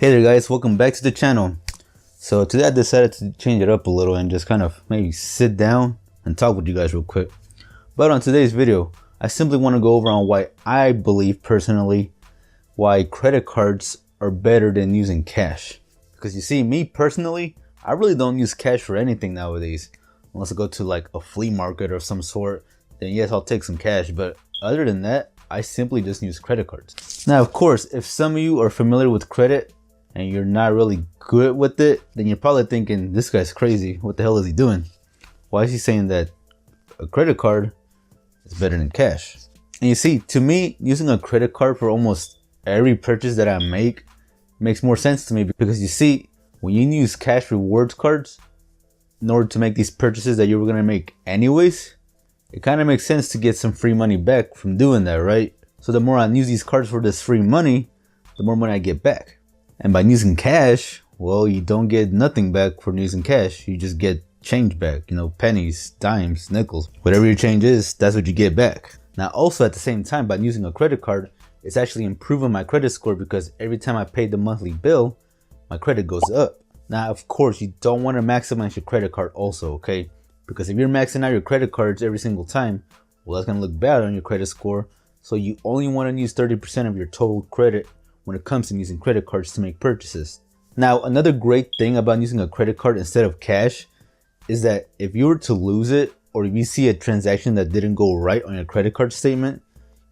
Hey there guys, welcome back to the channel. So today I decided to change it up a little and just kind of maybe sit down and talk with you guys real quick. But on today's video, I simply want to go over on why I believe personally why credit cards are better than using cash. Because you see, me personally, I really don't use cash for anything nowadays. Unless I go to like a flea market or some sort, then yes, I'll take some cash. But other than that, I simply just use credit cards. Now, of course, if some of you are familiar with credit and you're not really good with it, then you're probably thinking, this guy's crazy. What the hell is he doing? Why is he saying that a credit card is better than cash? And you see, to me, using a credit card for almost every purchase that I make makes more sense to me, because you see, when you use cash rewards cards in order to make these purchases that you were going to make anyways, it kind of makes sense to get some free money back from doing that, right? So the more I use these cards for this free money, the more money I get back. And by using cash, well, you don't get nothing back for using cash. You just get change back, you know, pennies, dimes, nickels, whatever your change is, that's what you get back. Now, also at the same time, by using a credit card, it's actually improving my credit score, because every time I pay the monthly bill, my credit goes up. Now, of course, you don't want to maximize your credit card also, okay? Because if you're maxing out your credit cards every single time, well, that's going to look bad on your credit score. So you only want to use 30% of your total credit when it comes to using credit cards to make purchases. Now, another great thing about using a credit card instead of cash is that if you were to lose it, or if you see a transaction that didn't go right on your credit card statement,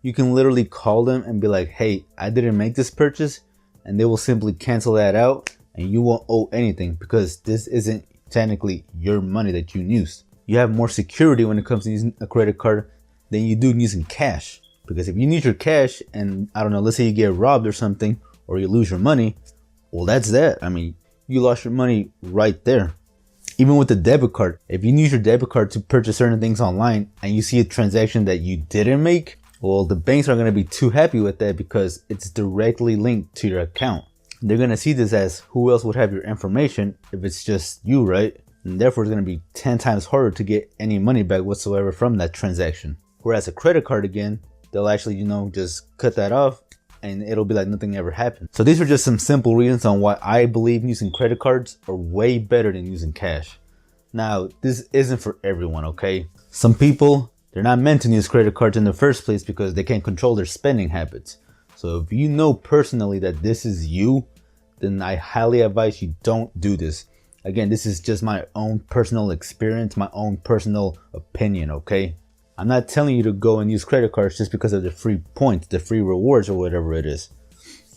you can literally call them and be like, hey, I didn't make this purchase, and they will simply cancel that out and you won't owe anything, because this isn't technically your money that you used. You have more security when it comes to using a credit card than you do using cash. Because if you use your cash and, I don't know, let's say you get robbed or something, or you lose your money, well, that's that. I mean, you lost your money right there. Even with the debit card, if you use your debit card to purchase certain things online and you see a transaction that you didn't make, well, the banks aren't going to be too happy with that, because it's directly linked to your account. They're going to see this as, who else would have your information if it's just you, right? And therefore, it's going to be 10 times harder to get any money back whatsoever from that transaction. Whereas a credit card, again, they'll actually, you know, just cut that off and it'll be like nothing ever happened. So these are just some simple reasons on why I believe using credit cards are way better than using cash. Now, this isn't for everyone, okay? Some people, they're not meant to use credit cards in the first place because they can't control their spending habits. So if you know personally that this is you, then I highly advise you don't do this. Again, this is just my own personal experience, my own personal opinion, okay? I'm not telling you to go and use credit cards just because of the free points, the free rewards, or whatever it is.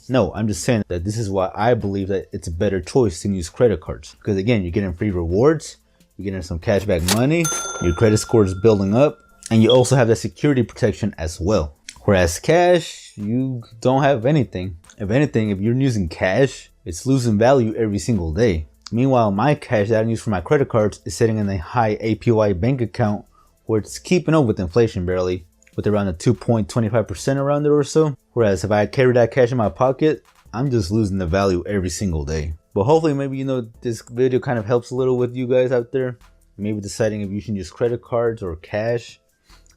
No, I'm just saying that this is why I believe that it's a better choice to use credit cards. Because again, you're getting free rewards, you're getting some cashback money, your credit score is building up, and you also have that security protection as well. Whereas cash, you don't have anything. If anything, if you're using cash, it's losing value every single day. Meanwhile, my cash that I use for my credit cards is sitting in a high APY bank account where it's keeping up with inflation barely, with around a 2.25% around there or so. Whereas if I carry that cash in my pocket, I'm just losing the value every single day. But hopefully, maybe, you know, this video kind of helps a little with you guys out there. Maybe deciding if you should use credit cards or cash.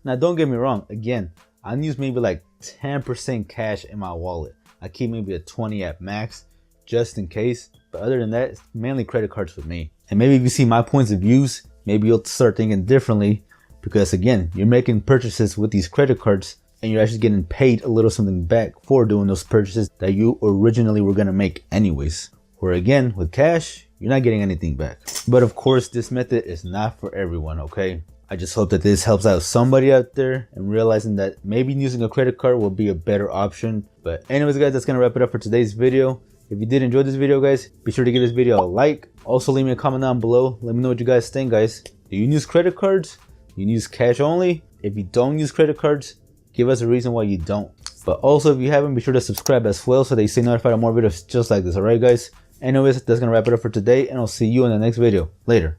Now, don't get me wrong. Again, I use maybe like 10% cash in my wallet. I keep maybe a 20 at max, just in case. But other than that, it's mainly credit cards with me. And maybe if you see my points of views, maybe you'll start thinking differently. Because again, you're making purchases with these credit cards and you're actually getting paid a little something back for doing those purchases that you originally were going to make anyways. Where again, with cash, you're not getting anything back. But of course, this method is not for everyone, okay? I just hope that this helps out somebody out there and realizing that maybe using a credit card will be a better option. But anyways, guys, that's going to wrap it up for today's video. If you did enjoy this video, guys, be sure to give this video a like. Also, leave me a comment down below. Let me know what you guys think, guys. Do you use credit cards? You use cash only? If you don't use credit cards, give us a reason why you don't. But also, if you haven't, be sure to subscribe as well so that you stay notified of more videos just like this. Alright guys? Anyways, that's gonna wrap it up for today, and I'll see you in the next video. Later.